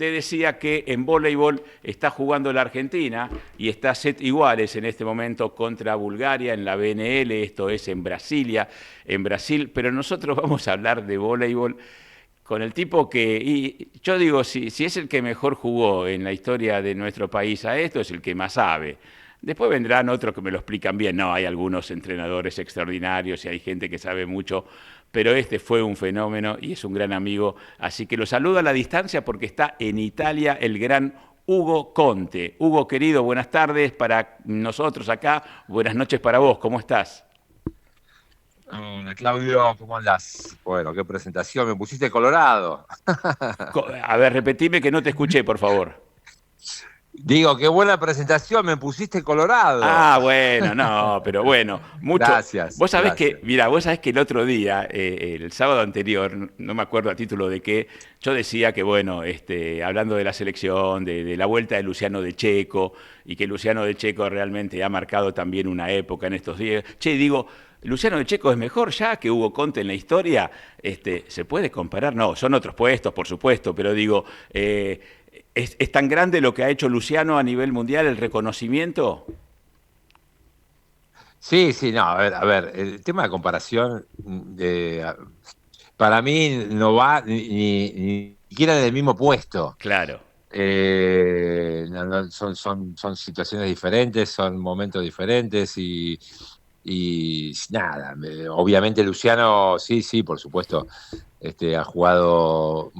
te decía que en voleibol está jugando la Argentina y está set iguales en este momento contra Bulgaria en la BNL, esto es en Brasilia, en Brasil, pero nosotros vamos a hablar de voleibol con el tipo que, y yo digo, si es el que mejor jugó en la historia de nuestro país a esto, es el que más sabe. Después vendrán otros que me lo explican bien. No, hay algunos entrenadores extraordinarios y hay gente que sabe mucho, pero este fue un fenómeno y es un gran amigo. Así que lo saludo a la distancia porque está en Italia el gran Hugo Conte. Hugo, querido, buenas tardes para nosotros acá. Buenas noches para vos. ¿Cómo estás? Hola, Claudio, ¿cómo andás? Bueno, qué presentación, me pusiste colorado. A ver, repetime que no te escuché, por favor. Digo, qué buena presentación, me pusiste colorado. Ah, bueno, no, pero bueno, mucho. Gracias, Vos sabés que, gracias. mira, vos sabés que el otro día, el sábado anterior, no me acuerdo a título de qué, yo decía que, bueno, hablando de la selección, de la vuelta de Luciano de Checo, y que Luciano de Checo realmente ha marcado también una época en estos días. Che, digo, Luciano de Checo es mejor ya que Hugo Conte en la historia. ¿Se puede comparar? No, son otros puestos, por supuesto, pero digo, ¿es tan grande lo que ha hecho Luciano a nivel mundial, el reconocimiento? Sí, sí, no, a ver, el tema de comparación, para mí no va ni siquiera en el mismo puesto. Claro. Son situaciones diferentes, son momentos diferentes y nada, obviamente Luciano, sí, sí, por supuesto, ha jugado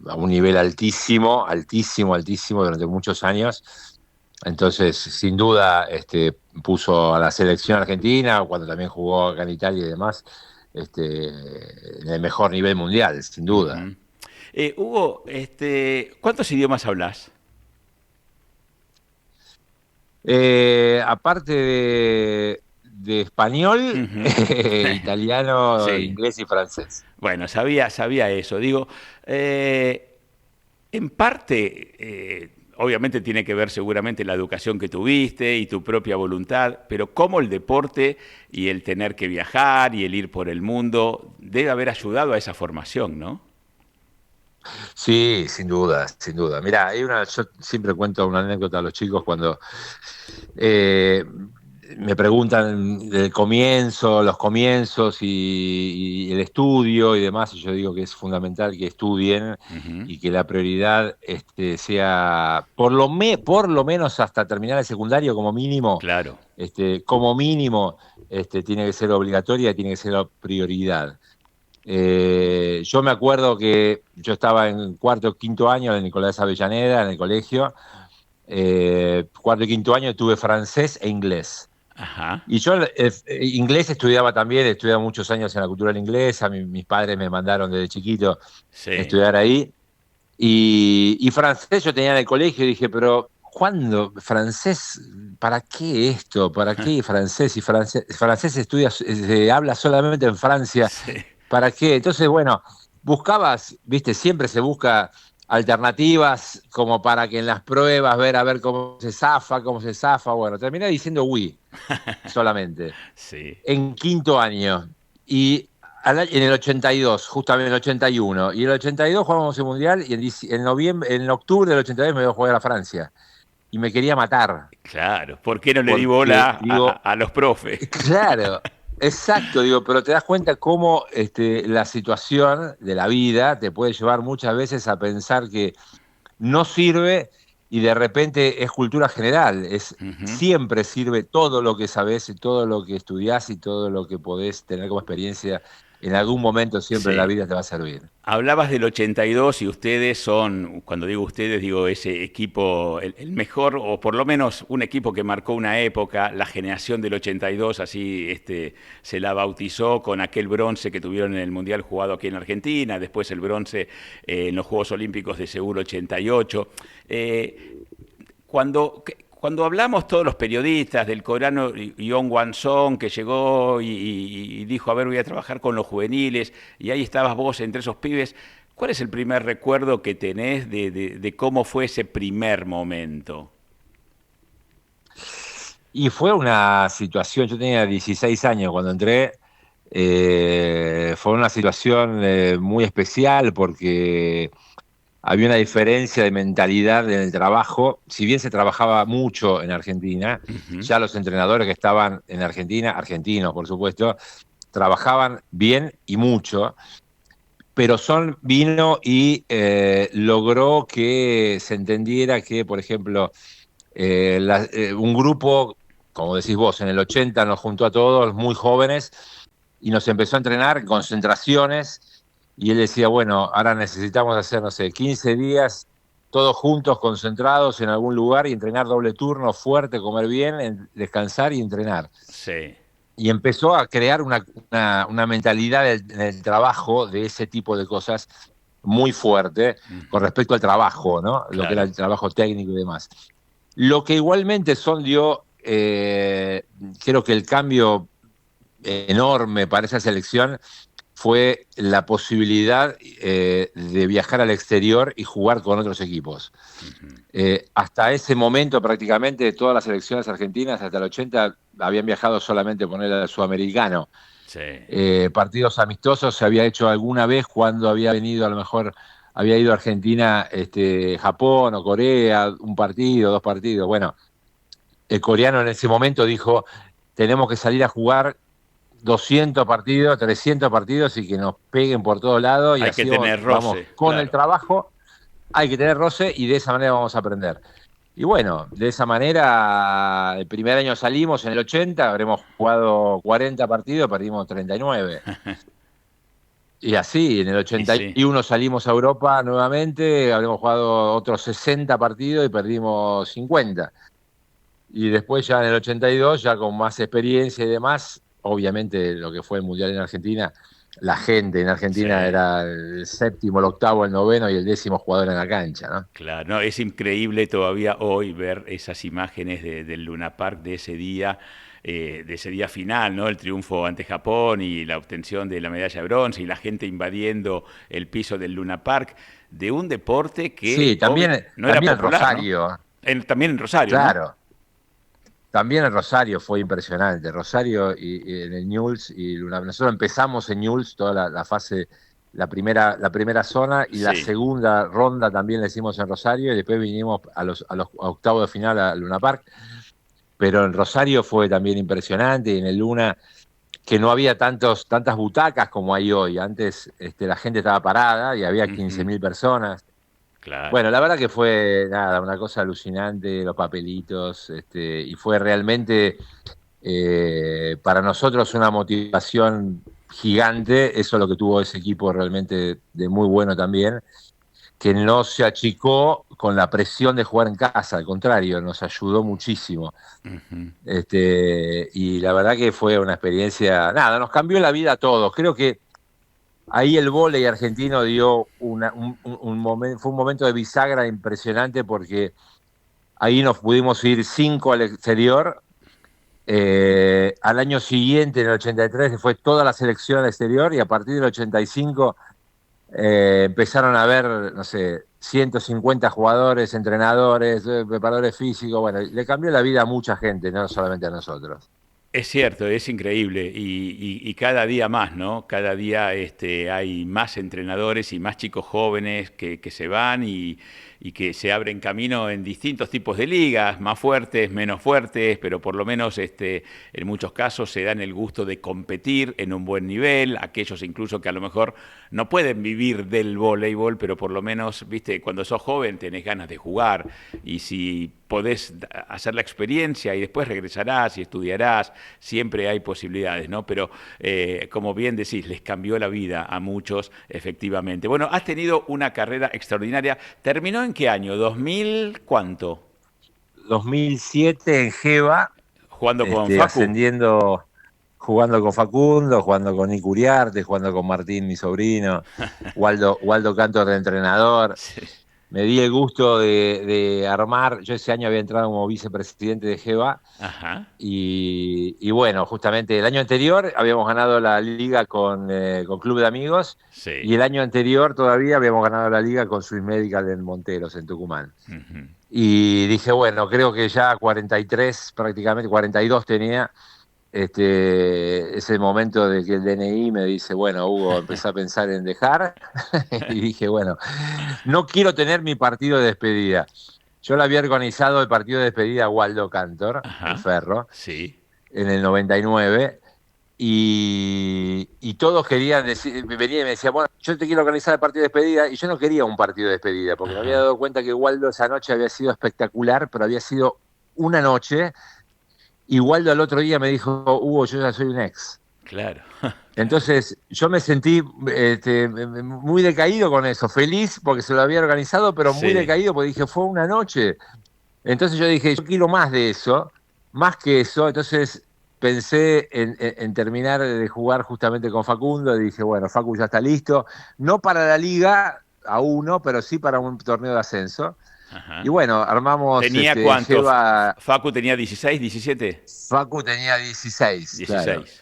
a un nivel altísimo, altísimo, altísimo durante muchos años. Entonces, sin duda, puso a la selección argentina, cuando también jugó acá en Italia y demás, en el mejor nivel mundial, sin duda. Ujú. Hugo, ¿cuántos idiomas hablas? Aparte de español, Ujú. italiano, Sí. inglés y francés. Bueno, sabía eso. Digo, en parte, obviamente tiene que ver seguramente la educación que tuviste y tu propia voluntad, pero cómo el deporte y el tener que viajar y el ir por el mundo debe haber ayudado a esa formación, ¿no? Sí, sin duda, sin duda. Mira, yo siempre cuento una anécdota a los chicos cuando eh, me preguntan del comienzo, los comienzos y el estudio y demás, y yo digo que es fundamental que estudien Ujú. y que la prioridad sea por lo menos hasta terminar el secundario Claro. como mínimo, tiene que ser obligatoria, tiene que ser la prioridad. Yo me acuerdo que yo estaba en cuarto o quinto año en Nicolás Avellaneda, en el colegio. Cuarto y quinto año tuve francés e inglés. Ajá. Y yo inglés estudiaba también, estudiaba muchos años en la cultura inglesa, mis padres me mandaron desde chiquito a Sí. estudiar ahí. Y francés yo tenía en el colegio y dije, pero ¿cuándo? ¿Francés? ¿Para qué esto? ¿Para qué francés? Y francés se habla solamente en Francia. Sí. ¿Para qué? Entonces, bueno, buscabas, viste, siempre se busca alternativas como para que en las pruebas ver a ver cómo se zafa, cómo se zafa. Bueno, terminé diciendo oui solamente Sí. en quinto año. Y en el 82, justamente en el 81. Y en el 82 jugamos el Mundial y en noviembre, en octubre del 82 me iba a jugar a Francia. Y me quería matar. Claro. ¿Por qué no le di bola Porque, digo, a los profes? claro, exacto, digo, pero te das cuenta cómo la situación de la vida te puede llevar muchas veces a pensar que no sirve y de repente es cultura general, Ujú. siempre sirve todo lo que sabés y todo lo que estudiás y todo lo que podés tener como experiencia, en algún momento siempre en la Sí. vida te va a servir. Hablabas del 82 y ustedes son, cuando digo ustedes, digo ese equipo, el mejor, o por lo menos un equipo que marcó una época, la generación del 82, así se la bautizó con aquel bronce que tuvieron en el Mundial jugado aquí en Argentina, después el bronce en los Juegos Olímpicos de Seúl 88. Cuando hablamos todos los periodistas del coreano Yon Wan-song que llegó y dijo, a ver, voy a trabajar con los juveniles, y ahí estabas vos entre esos pibes, ¿cuál es el primer recuerdo que tenés de cómo fue ese primer momento? Y fue una situación, yo tenía 16 años cuando entré, fue una situación muy especial porque había una diferencia de mentalidad en el trabajo. Si bien se trabajaba mucho en Argentina, ya los entrenadores que estaban en Argentina, argentinos por supuesto, trabajaban bien y mucho, pero Son vino y logró que se entendiera que, por ejemplo, un grupo, como decís vos, en el 80 nos juntó a todos muy jóvenes y nos empezó a entrenar en concentraciones, y él decía, bueno, ahora necesitamos hacer, no sé, 15 días todos juntos, concentrados en algún lugar y entrenar doble turno, fuerte, comer bien, descansar y entrenar. Sí. Y empezó a crear una mentalidad del trabajo, de ese tipo de cosas, muy fuerte con respecto al trabajo, ¿no? Claro. Lo que era el trabajo técnico y demás. Lo que igualmente Son dio, creo que el cambio enorme para esa selección fue la posibilidad de viajar al exterior y jugar con otros equipos. Hasta ese momento prácticamente todas las selecciones argentinas, hasta el 80, habían viajado solamente por el sudamericano. Sí. Partidos amistosos se había hecho alguna vez cuando había venido, a lo mejor había ido a Argentina, Japón o Corea, un partido, 2 partidos. Bueno, el coreano en ese momento dijo, tenemos que salir a jugar 200 partidos, 300 partidos y que nos peguen por todos lados. Y hay así que tener roce, vamos con claro. el trabajo, hay que tener roce y de esa manera vamos a aprender. Y bueno, de esa manera, el primer año salimos en el 80, habremos jugado 40 partidos, perdimos 39. Y así, en el 81 salimos a Europa nuevamente, habremos jugado otros 60 partidos y perdimos 50. Y después ya en el 82, ya con más experiencia y demás, obviamente lo que fue el Mundial en Argentina, la gente en Argentina era el séptimo, el octavo, el noveno y el 10º jugador en la cancha, ¿no? Claro, no, es increíble todavía hoy ver esas imágenes del Luna Park de ese día final, ¿no? El triunfo ante Japón y la obtención de la medalla de bronce y la gente invadiendo el piso del Luna Park, de un deporte que sí, también, no era popular, Rosario. ¿no? También en Rosario, claro. ¿no? También en Rosario fue impresionante. Rosario y en el Newell's y Luna. Nosotros empezamos en Newell's toda la fase, la primera zona, y la segunda ronda también la hicimos en Rosario, y después vinimos a los octavos de final a Luna Park. Pero en Rosario fue también impresionante, y en el Luna, que no había tantas butacas como hay hoy. Antes la gente estaba parada y había 15.000 personas. Claro. Bueno, la verdad que fue una cosa alucinante, los papelitos, y fue realmente para nosotros una motivación gigante. Eso es lo que tuvo ese equipo realmente de muy bueno también, que no se achicó con la presión de jugar en casa, al contrario, nos ayudó muchísimo. Y la verdad que fue una experiencia, nos cambió la vida a todos. Creo que ahí el vóley argentino dio un momento de bisagra impresionante, porque ahí nos pudimos ir 5 al exterior. Al año siguiente, en el 83, fue toda la selección al exterior, y a partir del 85 empezaron a haber, no sé, 150 jugadores, entrenadores, preparadores físicos. Bueno, le cambió la vida a mucha gente, no solamente a nosotros. Es cierto, es increíble, y cada día más, ¿no? Cada día hay más entrenadores y más chicos jóvenes que se van y que se abren camino en distintos tipos de ligas, más fuertes, menos fuertes, pero por lo menos en muchos casos se dan el gusto de competir en un buen nivel, aquellos incluso que a lo mejor no pueden vivir del voleibol, pero por lo menos, viste, cuando sos joven tenés ganas de jugar, y si podés hacer la experiencia y después regresarás y estudiarás, siempre hay posibilidades, ¿no? Pero como bien decís, les cambió la vida a muchos, efectivamente. Bueno, has tenido una carrera extraordinaria. ¿Terminó en qué año? ¿2000 cuánto? 2007 en Geva. Jugando con Facu. Ascendiendo, jugando con Facundo, jugando con Nick Uriarte, jugando con Martín, mi sobrino, Waldo Cantor de entrenador. Sí. Me di el gusto de armar, yo ese año había entrado como vicepresidente de Geva. Ajá. Y bueno, justamente el año anterior habíamos ganado la liga con Club de Amigos, sí. Y el año anterior todavía habíamos ganado la liga con Swiss Medical en Monteros, en Tucumán. Y dije, bueno, creo que ya 43, prácticamente 42 tenía, ese momento de que el DNI me dice, bueno, Hugo, empecé a pensar en dejar, y dije, bueno, no quiero tener mi partido de despedida. Yo le había organizado el partido de despedida a Waldo Cantor, en Ajá, Ferro, sí. en el 99, y todos querían decir, me venía y me decía, bueno, yo te quiero organizar el partido de despedida, y yo no quería un partido de despedida, porque me había Ajá, dado cuenta que Waldo esa noche había sido espectacular, pero había sido una noche, y Waldo al otro día me dijo, Hugo, yo ya soy un ex. claro, claro. Entonces yo me sentí muy decaído con eso, feliz porque se lo había organizado, pero muy Sí, decaído porque dije, fue una noche. Entonces yo dije, yo quiero más de eso, más que eso. Entonces pensé en terminar de jugar justamente con Facundo. Y dije, bueno, Facu ya está listo, no para la liga aún no, pero sí para un torneo de ascenso. Y ajá. bueno, armamos, ¿Tenía cuánto? lleva, ¿Facu tenía 16, 17? Facu tenía 16, claro. 16.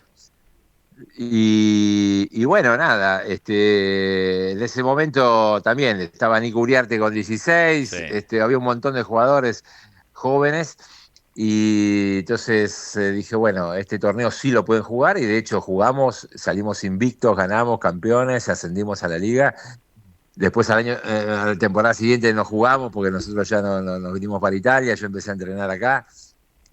Y bueno, nada, en ese momento también estaba Nico Uriarte con Sí. 16, había un montón de jugadores jóvenes y entonces dije, bueno, este torneo sí lo pueden jugar y de hecho jugamos, salimos invictos, ganamos campeones, ascendimos a la liga. Después a la temporada siguiente no jugamos porque nosotros ya nos vinimos para Italia, yo empecé a entrenar acá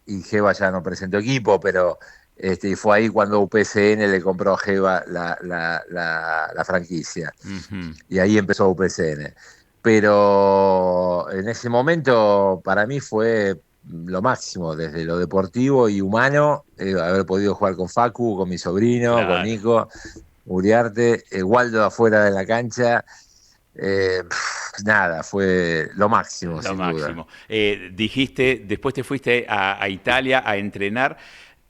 y Geva ya no presentó equipo, pero y fue ahí cuando UPCN le compró a Geva la franquicia. Ujú. Y ahí empezó UPCN. Pero en ese momento para mí fue lo máximo, desde lo deportivo y humano, haber podido jugar con Facu, con mi sobrino, con Claro. Nico, Uriarte, Waldo afuera de la cancha. Nada, fue lo máximo, Lo sin duda. máximo. Dijiste, después te fuiste a Italia a entrenar.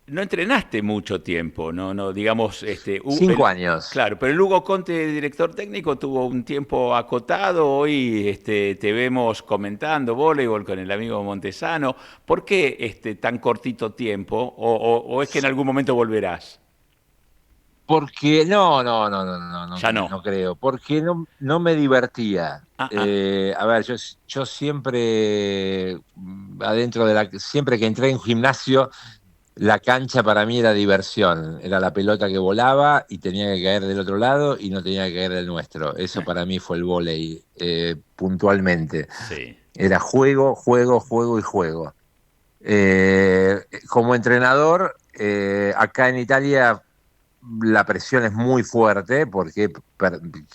No entrenaste mucho tiempo, no, no, digamos, 5 años. claro, pero el Hugo Conte, director técnico, tuvo un tiempo acotado. Hoy te vemos comentando voleibol con el amigo Montesano. ¿Por qué tan cortito tiempo? ¿O es que en algún momento volverás? Porque no, Ya no. no creo, porque no me divertía. Ah, ah, A ver, yo siempre adentro siempre que entré en un gimnasio, la cancha para mí era diversión, era la pelota que volaba y tenía que caer del otro lado y no tenía que caer del nuestro. Eso para mí fue el vóley, puntualmente. sí, Era juego, juego, juego y juego. Como entrenador, acá en Italia la presión es muy fuerte porque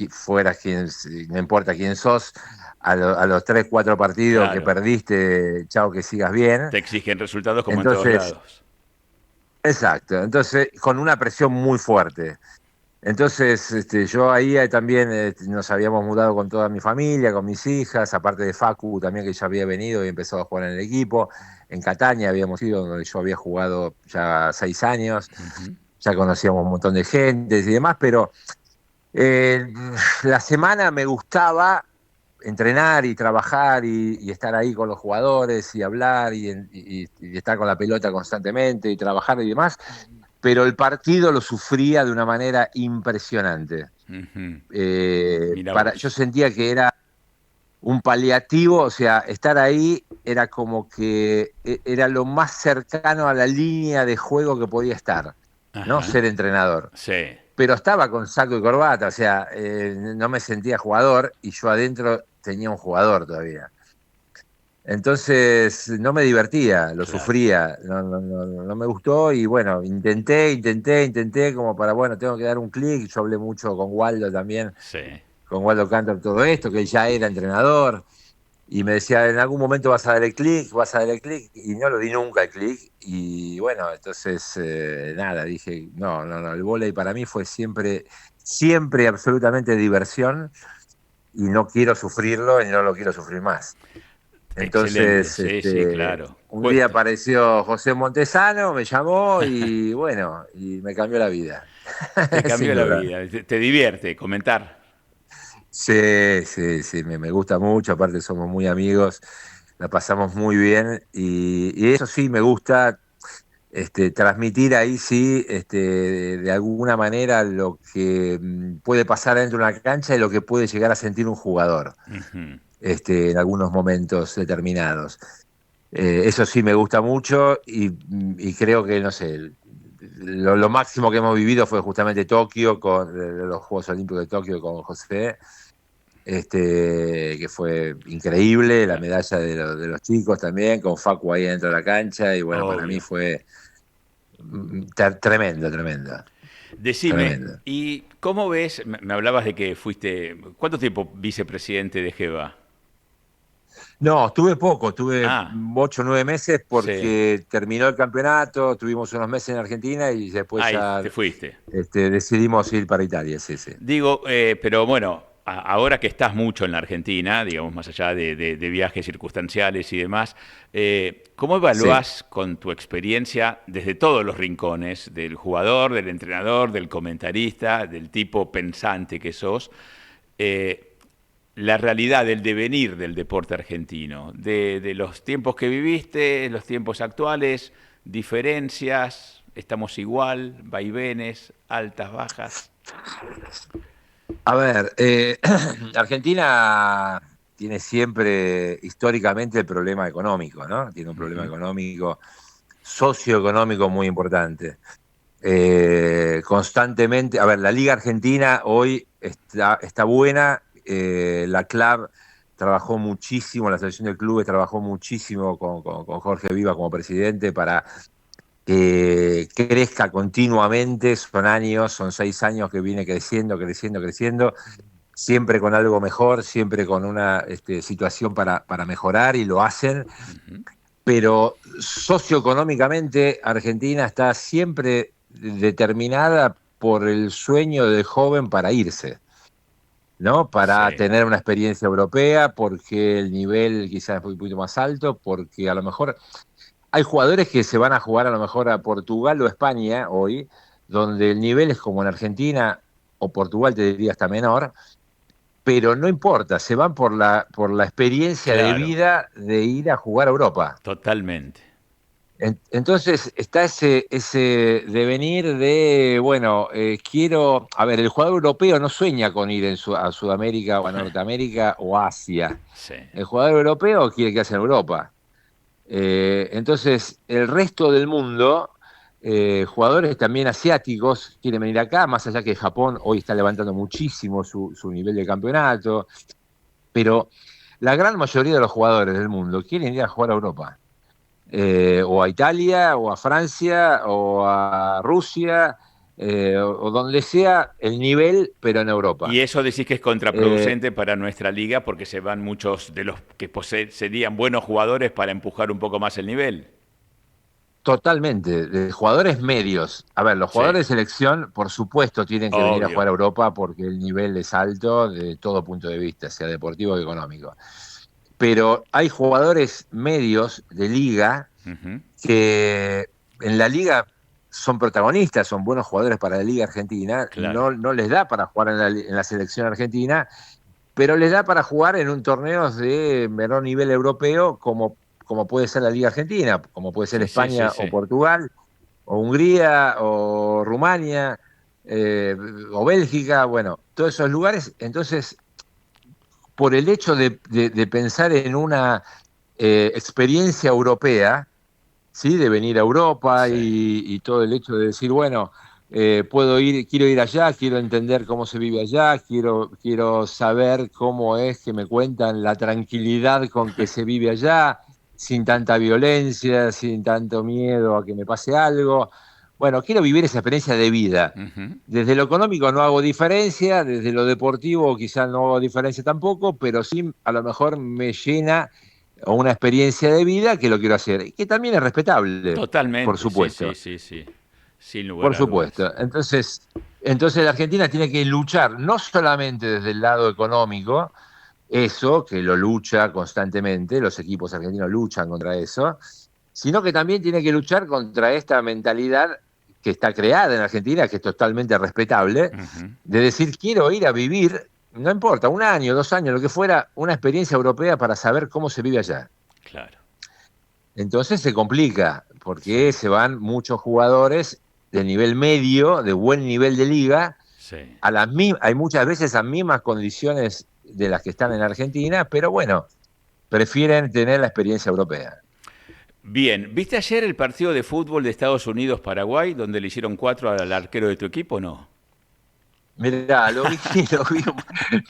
fueras quien, no importa quién sos, a los 3, 4 partidos que claro. perdiste, chao que sigas bien. Te exigen resultados como en todos Entonces, lados. exacto, entonces con una presión muy fuerte. Entonces, yo ahí también nos habíamos mudado con toda mi familia, con mis hijas, aparte de Facu también que ya había venido y empezado a jugar en el equipo. En Catania habíamos ido, donde yo había jugado ya 6 años, Ujú. ya conocíamos un montón de gente y demás, pero eh, la semana me gustaba entrenar y trabajar y estar ahí con los jugadores y hablar y estar con la pelota constantemente y trabajar y demás, pero el partido lo sufría de una manera impresionante. Ujú. Mira Yo vos. sentía que era un paliativo, o sea, estar ahí era como que era lo más cercano a la línea de juego que podía estar, ¿no? Ajá. Ser entrenador. Sí, Pero estaba con saco y corbata, o sea, no me sentía jugador y yo adentro tenía un jugador todavía. Entonces no me divertía, lo claro. sufría, no me gustó y bueno, intenté como para, bueno, tengo que dar un clic. Yo hablé mucho con Waldo también, Sí. con Waldo Cantor todo esto, que él ya era entrenador y me decía, en algún momento vas a dar el clic, vas a dar el clic y no lo di nunca el clic y bueno, entonces nada, dije, no, el vóley para mí fue siempre, siempre absolutamente diversión y no quiero sufrirlo y no lo quiero sufrir más. Excelente. Entonces, Sí, sí, claro. un día apareció José Montesano, me llamó y bueno, y me cambió la vida, Te sin cambió la duda. vida. Te divierte comentar. Sí, me gusta mucho, aparte somos muy amigos, la pasamos muy bien y eso sí me gusta, transmitir ahí sí, de alguna manera lo que puede pasar dentro de una cancha y lo que puede llegar a sentir un jugador, Ujú. en algunos momentos determinados. Eso sí me gusta mucho y creo que, no sé, lo máximo que hemos vivido fue justamente Tokio, con los Juegos Olímpicos de Tokio con José, que fue increíble, la medalla de los chicos también, con Facu ahí dentro de la cancha, y bueno, para mí Obvio. fue tremendo, tremendo, Decime, tremendo. ¿y cómo ves? Me hablabas de que fuiste, ¿cuánto tiempo vicepresidente de GEBA? No, tuve poco, tuve Ah, 8 o 9 meses sí. porque terminó el campeonato, tuvimos unos meses en Argentina y después Ahí ya te fuiste. decidimos ir para Italia, sí, sí. Digo, pero bueno, ahora que estás mucho en la Argentina, digamos, más allá de viajes circunstanciales y demás, ¿cómo Sí. evaluás con tu experiencia desde todos los rincones, del jugador, del entrenador, del comentarista, del tipo pensante que sos, eh, la realidad del devenir del deporte argentino, de los tiempos que viviste, los tiempos actuales, diferencias, estamos igual, vaivenes, altas, bajas? A ver, Argentina tiene siempre históricamente el problema económico, ¿no? Tiene un problema Ujú. económico, socioeconómico muy importante. Constantemente, a ver, la Liga Argentina hoy está buena, la CLAB trabajó muchísimo, la selección de clubes trabajó muchísimo con Jorge Viva como presidente para que crezca continuamente, son años, son 6 años que viene creciendo, creciendo, creciendo, siempre con algo mejor, siempre con una situación para mejorar y lo hacen, Ujú. pero socioeconómicamente Argentina está siempre determinada por el sueño del joven para irse, ¿no? Para Sí, tener una experiencia europea, porque el nivel quizás es un poquito más alto, porque a lo mejor hay jugadores que se van a jugar a lo mejor a Portugal o España hoy, donde el nivel es como en Argentina o Portugal, te diría hasta menor, pero no importa, se van por la experiencia de claro, vida de ir a jugar a Europa. totalmente. Entonces está ese devenir de, bueno, quiero, a ver, el jugador europeo no sueña con ir a Sudamérica o a Norteamérica o Asia. Sí, El jugador europeo quiere quedarse en Europa. Entonces, el resto del mundo, jugadores también asiáticos quieren venir acá, más allá que Japón hoy está levantando muchísimo su nivel de campeonato, pero la gran mayoría de los jugadores del mundo quieren ir a jugar a Europa, o a Italia, o a Francia, o a Rusia, o donde sea el nivel, pero en y Europa. eso decís que es Eh, contraproducente para nuestra liga porque se van muchos de los que serían buenos jugadores para empujar un poco más el nivel. Totalmente, de jugadores medios. A ver, los Sí, jugadores de selección, por supuesto, tienen que venir a obvio. jugar a Europa porque el nivel es alto de todo punto de vista, sea deportivo o económico. Pero hay jugadores medios de liga Ujú. que en la liga son protagonistas, son buenos jugadores para la liga argentina, Claro, no les da para jugar en la selección argentina, pero les da para jugar en un torneo de menor nivel europeo como puede ser la liga argentina, como puede ser sí, sí, sí, España o sí. Portugal o Hungría, o Rumania, o Bélgica, bueno, todos esos lugares. Entonces, por el hecho de pensar en una experiencia europea, ¿sí? De venir a Europa Sí. y todo el hecho de decir, bueno, quiero ir allá, quiero entender cómo se vive allá, quiero saber cómo es que me cuentan la tranquilidad con que se vive allá, sin tanta violencia, sin tanto miedo a que me pase algo. Bueno, quiero vivir esa experiencia de vida. Ujú. Desde lo económico no hago diferencia, desde lo deportivo quizás no hago diferencia tampoco, pero sí a lo mejor me llena o una experiencia de vida que lo quiero hacer, y que también es respetable, por Totalmente, sí, sí, supuesto, sí, sí. Sin lugar por a dudas. supuesto. Entonces la Argentina tiene que luchar no solamente desde el lado económico, eso, que lo lucha constantemente, los equipos argentinos luchan contra eso, sino que también tiene que luchar contra esta mentalidad que está creada en Argentina, que es totalmente respetable, Ujú. de decir, quiero ir a vivir, no importa, 1 año, 2 años, lo que fuera, una experiencia europea para saber cómo se vive allá. Claro, Entonces se complica, sí, porque se van muchos jugadores de nivel medio, de buen nivel de liga, sí. hay muchas veces a mismas condiciones de las que están en Argentina, pero bueno, prefieren tener la experiencia europea. Bien, ¿viste ayer el partido de fútbol de Estados Unidos-Paraguay, donde le hicieron 4 al arquero de tu equipo, no? Mirá, lo vi, lo vi,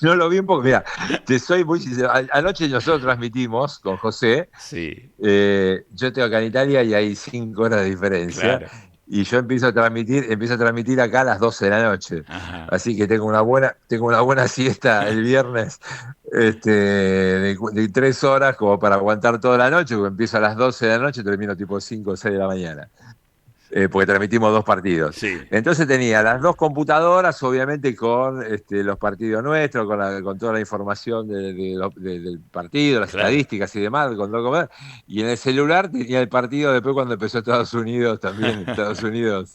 no lo vi un poco. Mirá, te soy muy sincero. Anoche nosotros transmitimos con José. Sí, Yo tengo acá en Italia y hay 5 horas de diferencia. claro. Y yo empiezo a transmitir acá a las 12 de la noche. Ajá. Así que tengo una buena siesta el viernes, de 3 horas como para aguantar toda la noche, porque empiezo a las 12 de la noche y termino tipo 5 o 6 de la mañana. Porque transmitimos 2 partidos. Sí, Entonces tenía las 2 computadoras, obviamente con los partidos nuestros, con toda la información del partido, las claro. estadísticas y demás, y en el celular tenía el partido después cuando empezó Estados Unidos, también Estados Unidos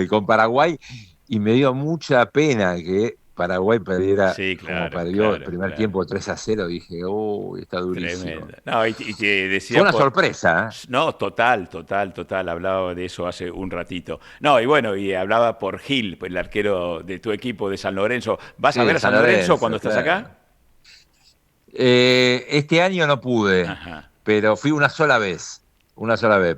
con Paraguay, y me dio mucha pena que Paraguay perdiera Sí, como claro, perdió el claro, primer claro. tiempo 3-0. Dije, uy, está durísimo. Tremenda. No, y te Fue decía una por... sorpresa, ¿eh? No, total, total, total. Hablaba de eso hace un ratito. No, y bueno, y hablaba por Gil, el arquero de tu equipo de San Lorenzo. ¿Vas a Sí, ver de a San San Lorenzo cuando Lorenzo, estás claro. acá? Este año no pude, Ajá. pero fui una sola vez,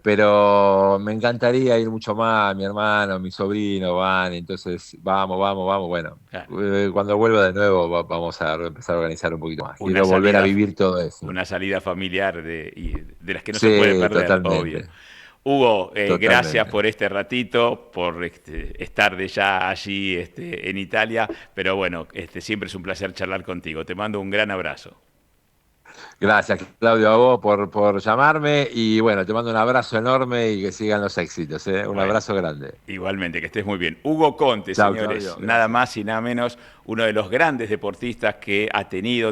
pero me encantaría ir mucho más, mi hermano, mi sobrino van, entonces vamos, vamos, vamos, bueno, Claro. cuando vuelva de nuevo vamos a empezar a organizar un poquito más, Una quiero volver a salida, vivir todo eso. una salida familiar de las que no se puede Sí, perder, obvio. totalmente, Hugo, gracias totalmente. por este ratito, por estar de ya allí en Italia, pero bueno, siempre es un placer charlar contigo. Te mando un gran abrazo. Gracias, Claudio, a vos por llamarme y bueno, te mando un abrazo enorme y que sigan los éxitos, ¿eh? Un Bueno, abrazo grande. igualmente, que estés muy bien. Hugo Conte, Chao, señores, Claudio, nada gracias. más y nada menos, uno de los grandes deportistas que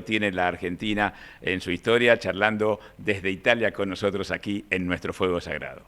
tiene la Argentina en su historia, charlando desde Italia con nosotros aquí en nuestro Fuego Sagrado.